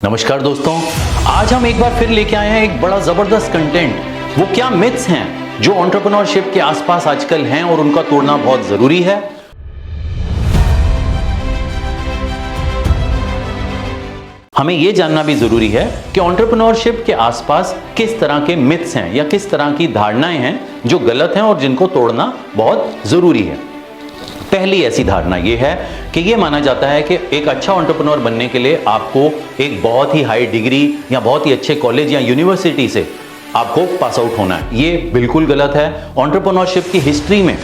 नमस्कार दोस्तों, आज हम एक बार फिर लेके आए हैं एक बड़ा जबरदस्त कंटेंट। वो क्या मिथ्स हैं जो एंटरप्रेन्योरशिप के आसपास आजकल हैं और उनका तोड़ना बहुत जरूरी है। हमें यह जानना भी जरूरी है कि एंटरप्रेन्योरशिप के आसपास किस तरह के मिथ्स हैं या किस तरह की धारणाएं हैं जो गलत हैं और जिनको तोड़ना बहुत जरूरी है। पहली ऐसी धारणा यह है कि यह माना जाता है कि एक अच्छा एंटरप्रेन्योर बनने के लिए आपको एक बहुत ही हाई डिग्री या बहुत ही अच्छे कॉलेज या यूनिवर्सिटी से आपको पास आउट होना है। ये बिल्कुल गलत है। एंटरप्रेन्योरशिप की हिस्ट्री में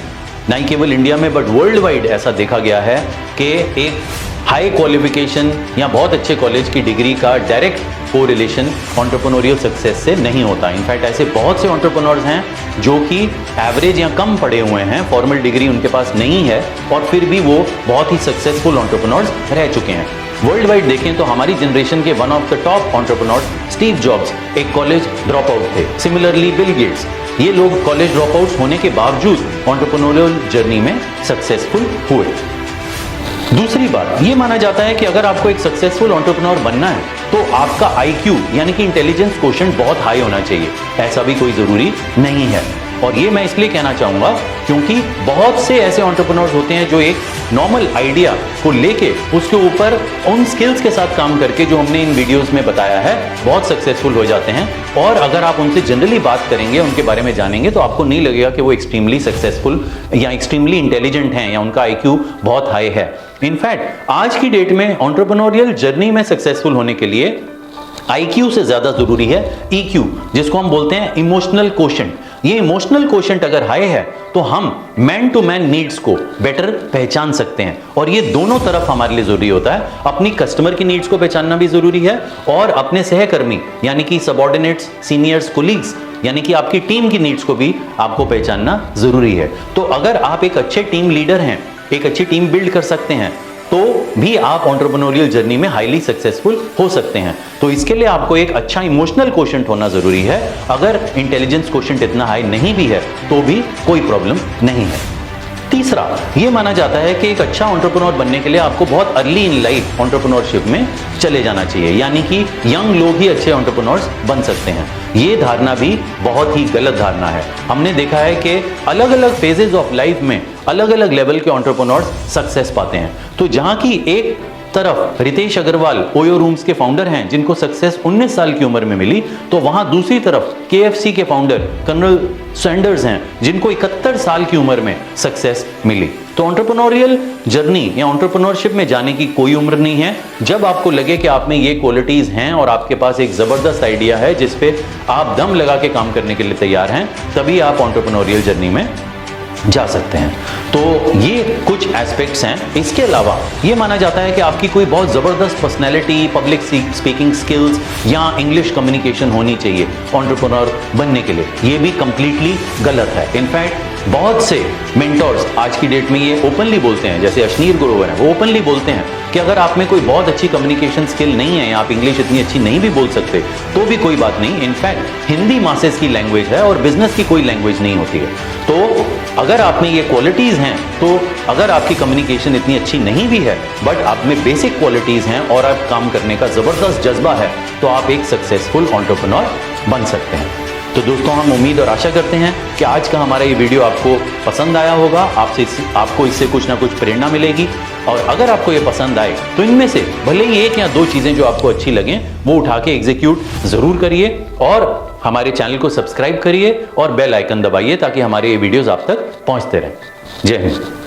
न केवल इंडिया में बट वर्ल्ड वाइड ऐसा देखा गया है कि एक हाई क्वालिफिकेशन या बहुत अच्छे कॉलेज की डिग्री का डायरेक्ट कोरिलेशन एंटरप्रेन्योरियल सक्सेस से नहीं होता। इनफैक्ट ऐसे बहुत से एंटरप्रेन्योर्स हैं जो कि एवरेज या कम पढ़े हुए हैं, फॉर्मल डिग्री उनके पास नहीं है और फिर भी वो बहुत ही सक्सेसफुल एंटरप्रेन्योर्स रह चुके हैं। वर्ल्ड वाइड देखें तो हमारी जनरेशन के one of the top entrepreneurs Steve jobs एक कॉलेज ड्रॉप आउट थे। सिमिलरली बिल गेट्स, ये लोग कॉलेज ड्रॉप आउट होने के बावजूद एंटरप्रेन्योरियल जर्नी में सक्सेसफुल हुए। दूसरी बात, ये माना जाता है कि अगर आपको एक सक्सेसफुल एंटरप्रेन्योर बनना है तो आपका IQ यानी कि इंटेलिजेंस कोशेंट बहुत हाई होना चाहिए। ऐसा भी कोई जरूरी नहीं है और ये मैं इसलिए कहना चाहूंगा क्योंकि बहुत से ऐसे एंटरप्रेन्योर्स होते हैं जो एक नॉर्मल आइडिया को लेके उसके ऊपर उन स्किल्स के साथ काम करके जो हमने इन वीडियोस में बताया है बहुत सक्सेसफुल हो जाते हैं। और अगर आप उनसे जनरली बात करेंगे, उनके बारे में जानेंगे तो आपको नहीं लगेगा कि वो एक्सट्रीमली सक्सेसफुल या एक्सट्रीमली इंटेलिजेंट हैं या उनका IQ बहुत हाई है। इनफैक्ट आज की डेट में एंटरप्रेन्योरियल जर्नी में सक्सेसफुल होने के लिए IQ से ज्यादा जरूरी है EQ, जिसको हम बोलते हैं इमोशनल कोशेंट। ये इमोशनल कोशेंट अगर हाई है तो हम मैन टू मैन नीड्स को बेटर पहचान सकते हैं और ये दोनों तरफ हमारे लिए जरूरी होता है। अपनी कस्टमर की नीड्स को पहचानना भी जरूरी है और अपने सहकर्मी यानी कि सबऑर्डिनेट्स, सीनियर्स, कोलीग्स यानी कि आपकी टीम की नीड्स को भी आपको पहचानना जरूरी है। तो अगर आप एक अच्छे टीम लीडर हैं, एक अच्छी टीम बिल्ड कर सकते हैं तो भी आप एंटरप्रेन्योरियल जर्नी में हाईली सक्सेसफुल हो सकते हैं। तो इसके लिए आपको एक अच्छा इमोशनल कोशेंट होना जरूरी है। अगर इंटेलिजेंस कोशेंट इतना हाई नहीं भी है तो भी कोई प्रॉब्लम नहीं है। तीसरा, यह माना जाता है कि एक अच्छा एंटरप्रेन्योर बनने के लिए आपको बहुत अर्ली इन लाइफ एंटरप्रेन्योरशिप में चले जाना चाहिए, यानी कि यंग लोग ही अच्छे एंटरप्रेन्योर्स बन सकते हैं। यह धारणा भी बहुत ही गलत धारणा है। हमने देखा है कि अलग अलग फेजेस ऑफ लाइफ में अलग अलग लेवल के एंटरप्रेन्योर्स सक्सेस पाते हैं। तो जहां की एक तरफ रितेश अग्रवाल ओयो रूम्स के फाउंडर हैं जिनको सक्सेस 19 साल की उम्र में मिली, तो वहां दूसरी तरफ KFC के फाउंडर कर्नल सैंडर्स हैं जिनको 71 साल की उम्र में सक्सेस मिली। तो एंटरप्रेन्योरियल जर्नी या एंटरप्रेन्योरशिप में जाने की कोई उम्र नहीं है। जब आपको लगे कि आप में ये क्वालिटीज हैं और आपके पास एक जबरदस्त आइडिया है जिस पे आप दम लगा के काम करने के लिए तैयार हैं, तभी आप एंटरप्रेन्योरियल जर्नी में जा सकते हैं। तो ये कुछ एस्पेक्ट्स हैं। इसके अलावा ये माना जाता है कि आपकी कोई बहुत ज़बरदस्त पर्सनैलिटी, पब्लिक स्पीकिंग स्किल्स या इंग्लिश कम्युनिकेशन होनी चाहिए एंटरप्रेन्योर बनने के लिए। ये भी कंप्लीटली गलत है। इनफैक्ट बहुत से मेंटर्स आज की डेट में ये ओपनली बोलते हैं, जैसे अश्नीर ग्रोवर हैं, वो ओपनली बोलते हैं कि अगर आप में कोई बहुत अच्छी कम्युनिकेशन स्किल नहीं है या आप इंग्लिश इतनी अच्छी नहीं भी बोल सकते तो भी कोई बात नहीं। इनफैक्ट हिंदी मासेस की लैंग्वेज है और बिजनेस की कोई लैंग्वेज नहीं होती है। तो अगर आप में ये क्वालिटीज हैं, तो अगर आपकी कम्युनिकेशन इतनी अच्छी नहीं भी है बट आप में बेसिक क्वालिटीज हैं और आप काम करने का जबरदस्त जज्बा है, तो आप एक सक्सेसफुल एंटरप्रेन्योर बन सकते हैं। तो दोस्तों, हम उम्मीद और आशा करते हैं कि आज का हमारा ये वीडियो आपको पसंद आया होगा। आपको इससे कुछ ना कुछ प्रेरणा मिलेगी और अगर आपको ये पसंद आए तो इनमें से भले ही एक या दो चीजें जो आपको अच्छी लगें वो उठा के एग्जीक्यूट जरूर करिए और हमारे चैनल को सब्सक्राइब करिए और बेल आइकन दबाइए ताकि हमारे ये वीडियोस आप तक पहुंचते रहें। जय हिंद।